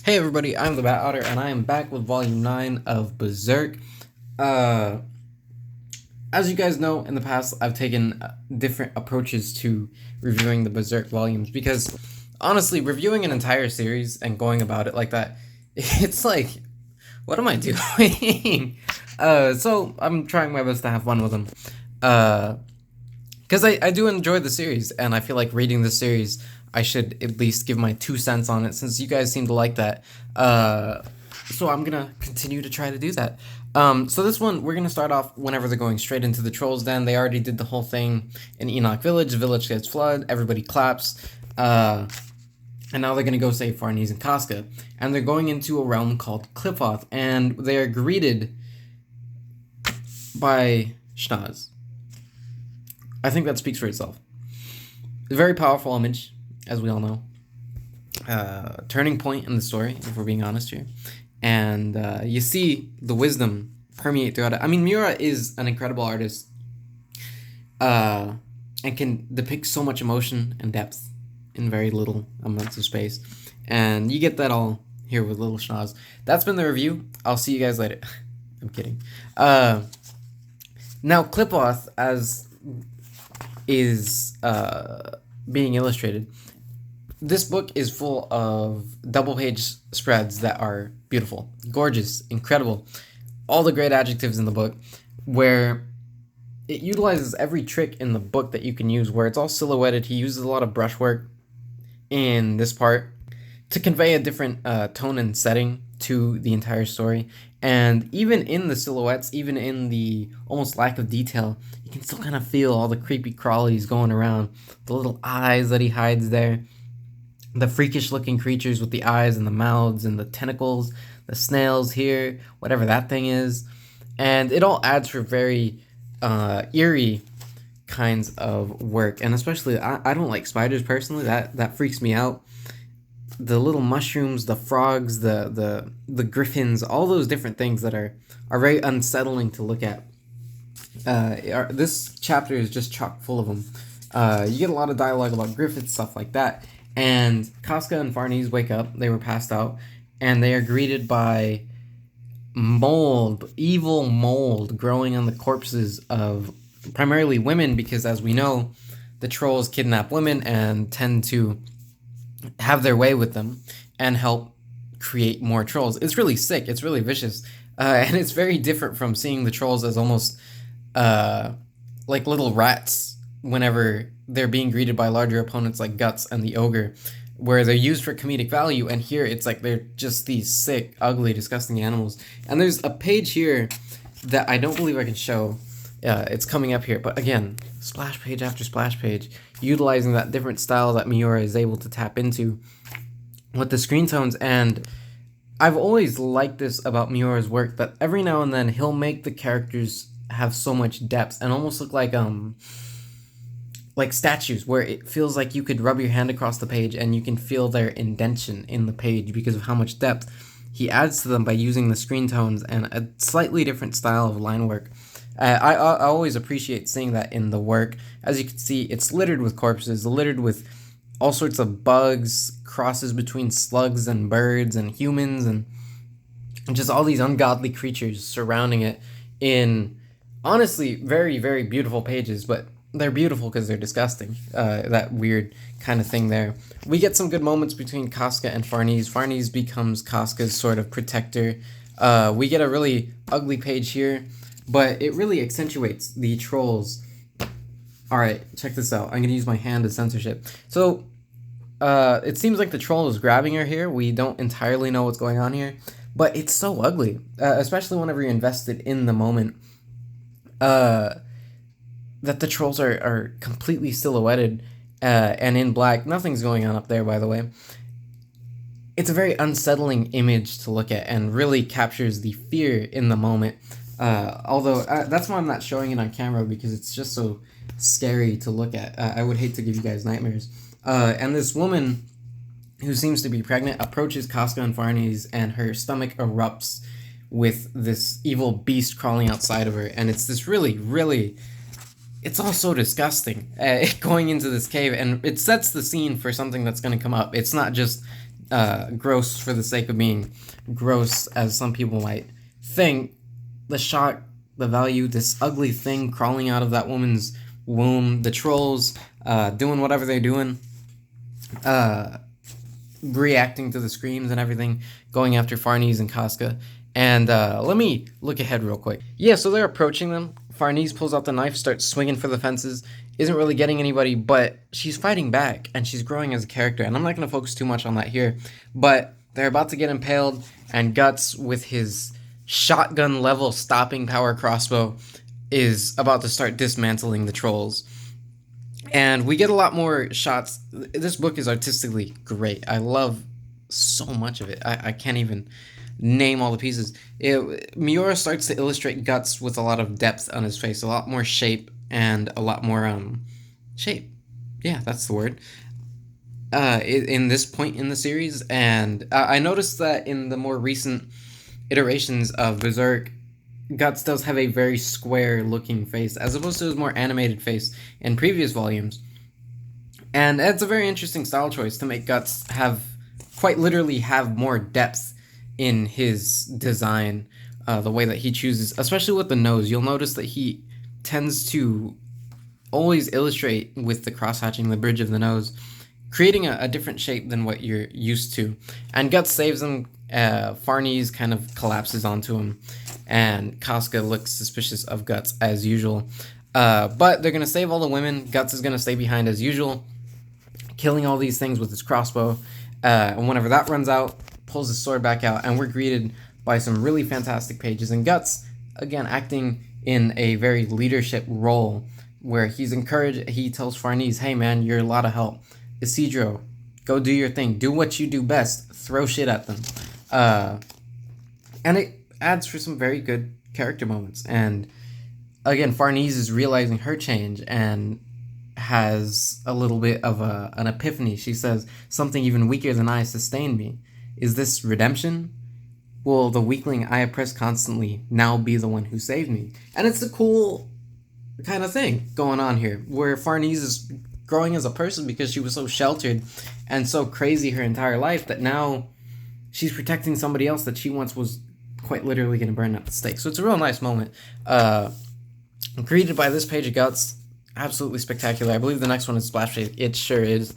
Hey everybody, I'm the Bat Otter, and I am back with Volume 9 of Berserk. Uh, as you guys know, in the past, I've taken different approaches to reviewing the Berserk volumes, because, honestly, reviewing an entire series and going about it like that, it's like, what am I doing? So I'm trying my best to have fun with them. Because I do enjoy the series, and I feel like reading the series, I should at least give my 2 cents on it, since you guys seem to like that. So I'm gonna continue to try to do that. So this one, we're gonna start off whenever they're going straight into the Trolls Den. They already did the whole thing in Enoch Village. The village gets flooded, everybody claps. And now they're gonna go save Farnese and Casca. And they're going into a realm called Clipoth, and they are greeted by Schnoz. I think that speaks for itself. A very powerful image, as we all know. Turning point in the story, if we're being honest here. And you see the wisdom permeate throughout it. I mean, Miura is an incredible artist and can depict so much emotion and depth in very little amounts of space. And you get that all here with Little Schnoz. That's been the review. I'll see you guys later. I'm kidding. Now, Clipoth, as is being illustrated. This book is full of double-page spreads that are beautiful, gorgeous, incredible. All the great adjectives in the book, where it utilizes every trick in the book that you can use, where it's all silhouetted. He uses a lot of brushwork in this part to convey a different tone and setting to the entire story. And even in the silhouettes, even in the almost lack of detail, you can still kind of feel all the creepy crawlies going around. The little eyes that he hides there. The freakish looking creatures with the eyes and the mouths and the tentacles. The snails here, whatever that thing is. And it all adds for very eerie kinds of work. And especially, I don't like spiders personally. That freaks me out. The little mushrooms, the frogs, the griffins, all those different things that are very unsettling to look at. This chapter is just chock full of them. You get a lot of dialogue about griffins, stuff like that. And Casca and Farnese wake up. They were passed out. And they are greeted by mold, evil mold, growing on the corpses of primarily women, because as we know, the trolls kidnap women and tend to have their way with them and help create more trolls. It's really sick. It's really vicious. And it's very different from seeing the trolls as almost like little rats whenever they're being greeted by larger opponents like Guts and the Ogre, where they're used for comedic value, and here it's like they're just these sick, ugly, disgusting animals. And there's a page here that I don't believe I can show. It's coming up here, but again, splash page after splash page, utilizing that different style that Miura is able to tap into with the screen tones. And I've always liked this about Miura's work, that every now and then he'll make the characters have so much depth and almost look like statues, where it feels like you could rub your hand across the page and you can feel their indentation in the page because of how much depth he adds to them by using the screen tones and a slightly different style of line work. I always appreciate seeing that in the work. As you can see, it's littered with corpses, littered with all sorts of bugs, crosses between slugs and birds and humans, and just all these ungodly creatures surrounding it in, honestly, very, very beautiful pages, but they're beautiful because they're disgusting. That weird kind of thing there. We get some good moments between Casca and Farnese. Farnese becomes Casca's sort of protector. We get a really ugly page here, but it really accentuates the trolls. Alright, check this out. I'm going to use my hand as censorship. So, it seems like the troll is grabbing her here. We don't entirely know what's going on here, but it's so ugly, especially whenever you're invested in the moment. That the trolls are completely silhouetted and in black. Nothing's going on up there, by the way. It's a very unsettling image to look at and really captures the fear in the moment. Although, that's why I'm not showing it on camera, because it's just so scary to look at. I would hate to give you guys nightmares. And this woman, who seems to be pregnant, approaches Casca and Farnese, and her stomach erupts with this evil beast crawling outside of her. And it's this really, really... It's all so disgusting going into this cave, and it sets the scene for something that's going to come up. It's not just gross for the sake of being gross, as some people might think. The shock, the value, this ugly thing crawling out of that woman's womb, the trolls doing whatever they're doing, reacting to the screams and everything, going after Farnese and Casca. And let me look ahead real quick. Yeah, so they're approaching them. Farnese pulls out the knife, starts swinging for the fences, isn't really getting anybody, but she's fighting back, and she's growing as a character, and I'm not going to focus too much on that here, but they're about to get impaled, and Guts, with his shotgun-level stopping power crossbow, is about to start dismantling the trolls. And we get a lot more shots. This book is artistically great. I love so much of it. I can't even name all the pieces. Miura starts to illustrate Guts with a lot of depth on his face, a lot more shape, and a lot more shape. Yeah, that's the word. In this point in the series, and I noticed that in the more recent iterations of Berserk, Guts does have a very square looking face, as opposed to his more animated face in previous volumes. And it's a very interesting style choice to make Guts quite literally have more depth in his design, the way that he chooses, especially with the nose. You'll notice that he tends to always illustrate with the cross-hatching, the bridge of the nose, creating a different shape than what you're used to. And Guts saves him. Farnese kind of collapses onto him, and Casca looks suspicious of Guts as usual. But they're going to save all the women. Guts is going to stay behind as usual, killing all these things with his crossbow. And whenever that runs out, pulls his sword back out, and we're greeted by some really fantastic pages. And Guts, again, acting in a very leadership role, where he's encouraged. He tells Farnese, hey man, you're a lot of help. Isidro, go do your thing. Do what you do best. Throw shit at them. And it adds for some very good character moments. And again, Farnese is realizing her change and has a little bit of an epiphany. She says, something even weaker than I sustained me. Is this redemption? Will the weakling I oppress constantly now be the one who saved me? And it's a cool kind of thing going on here, where Farnese is growing as a person because she was so sheltered and so crazy her entire life that now she's protecting somebody else that she once was quite literally going to burn at the stake. So it's a real nice moment. Greeted by this page of Guts, absolutely spectacular. I believe the next one is Splash Page. It sure is.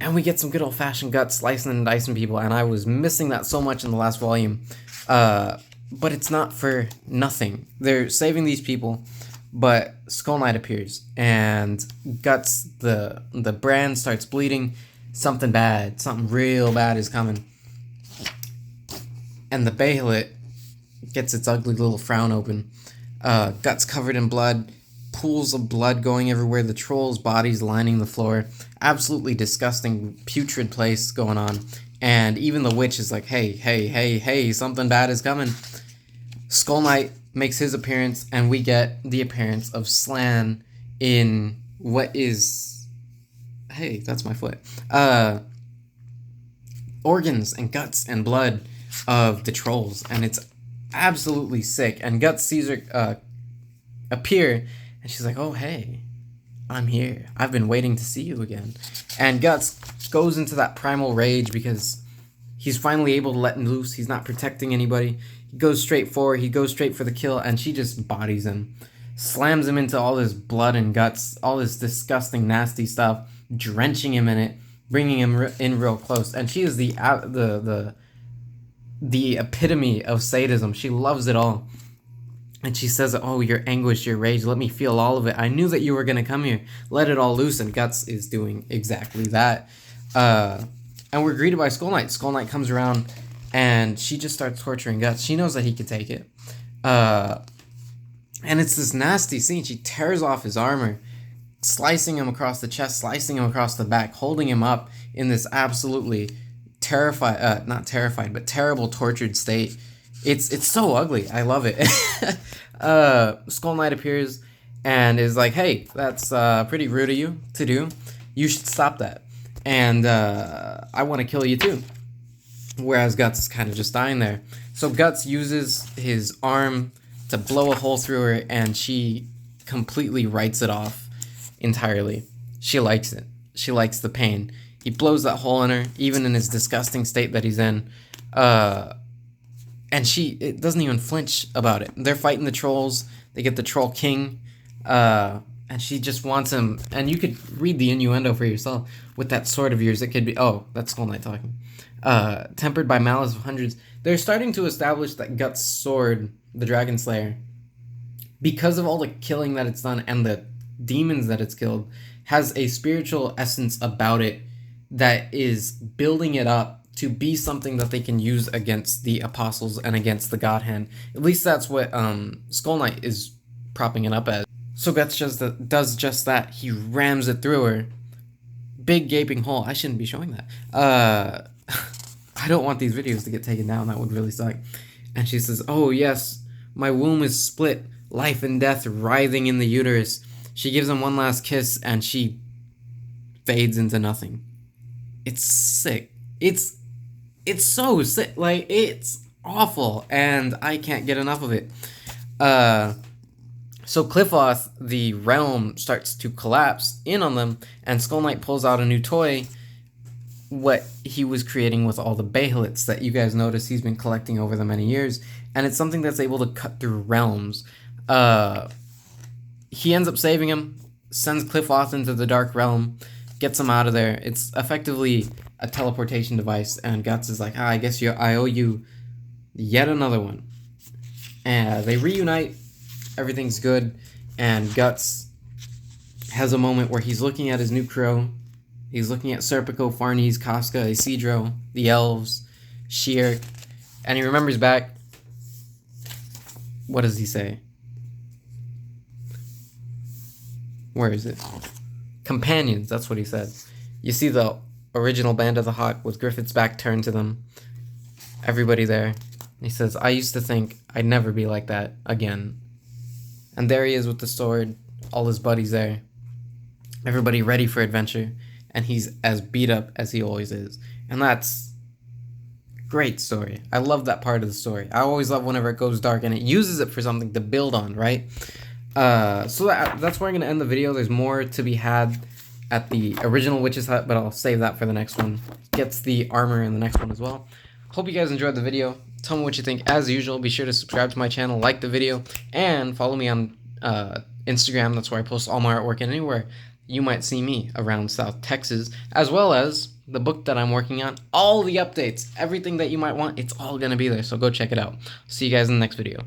And we get some good old-fashioned Guts slicing and dicing people, and I was missing that so much in the last volume. But it's not for nothing. They're saving these people, but Skull Knight appears, and Guts, the brand, starts bleeding. Something bad, something real bad is coming. And the Bahamut gets its ugly little frown open. Guts covered in blood, pools of blood going everywhere, the trolls' bodies lining the floor. Absolutely disgusting, putrid place going on. And even the witch is like, hey, something bad is coming. Skull Knight makes his appearance, and we get the appearance of Slan in what is... Hey, that's my foot. Organs and guts and blood of the trolls, and it's absolutely sick. And Guts sees her appear, and she's like, oh, hey, I'm here. I've been waiting to see you again. And Guts goes into that primal rage because he's finally able to let him loose. He's not protecting anybody. He goes straight forward. He goes straight for the kill, and she just bodies him. Slams him into all this blood and guts, all this disgusting, nasty stuff, drenching him in it, bringing him in real close. And she is the epitome of sadism. She loves it all. And she says, oh, your anguish, your rage, let me feel all of it. I knew that you were going to come here. Let it all loose. And Guts is doing exactly that. And we're greeted by Skull Knight. Skull Knight comes around, and she just starts torturing Guts. She knows that he could take it. And it's this nasty scene. She tears off his armor, slicing him across the chest, slicing him across the back, holding him up in this absolutely not terrified, but terrible, tortured state. It's so ugly. I love it. Skull Knight appears and is like, hey, that's pretty rude of you to do. You should stop that. And I want to kill you too. Whereas Guts is kind of just dying there. So Guts uses his arm to blow a hole through her, and she completely writes it off entirely. She likes it. She likes the pain. He blows that hole in her, even in his disgusting state that he's in. And it doesn't even flinch about it. They're fighting the trolls. They get the troll king. And she just wants him. And you could read the innuendo for yourself. With that sword of yours, it could be... Oh, that's Skull Knight talking. Tempered by malice of hundreds. They're starting to establish that Guts' sword, the Dragon Slayer, because of all the killing that it's done and the demons that it's killed, has a spiritual essence about it that is building it up to be something that they can use against the apostles and against the God Hand. At least that's what Skull Knight is propping it up as. So Guts does just that. He rams it through her. Big gaping hole. I shouldn't be showing that. I don't want these videos to get taken down. That would really suck. And she says, "Oh yes, my womb is split. Life and death writhing in the uterus." She gives him one last kiss and she fades into nothing. It's sick. It's so sick. Like, it's awful, and I can't get enough of it. So Qliphoth, the realm, starts to collapse in on them, and Skull Knight pulls out a new toy, what he was creating with all the Behelits that you guys notice he's been collecting over the many years, and it's something that's able to cut through realms. He ends up saving him, sends Qliphoth into the Dark Realm, gets him out of there. It's effectively a teleportation device, and Guts is like, I guess I owe you yet another one. And they reunite, everything's good, and Guts has a moment where he's looking at his new crew. He's looking at Serpico, Farnese, Casca, Isidro, the elves, Sheer, and he remembers back. What does he say? Where is it? Companions, that's what he said. You see the original Band of the Hawk with Griffith's back turned to them. Everybody there. He says, I used to think I'd never be like that again. And there he is with the sword, all his buddies there. Everybody ready for adventure. And he's as beat up as he always is. And that's great story. I love that part of the story. I always love whenever it goes dark and it uses it for something to build on, right? So that's where I'm going to end the video. There's more to be had at the original Witch's Hut, but I'll save that for the next one. Gets the armor in the next one as well. Hope you guys enjoyed the video. Tell me what you think. As usual, be sure to subscribe to my channel, like the video, and follow me on Instagram. That's where I post all my artwork, and anywhere you might see me around South Texas, as well as the book that I'm working on. All the updates, everything that you might want, it's all going to be there, so go check it out. See you guys in the next video.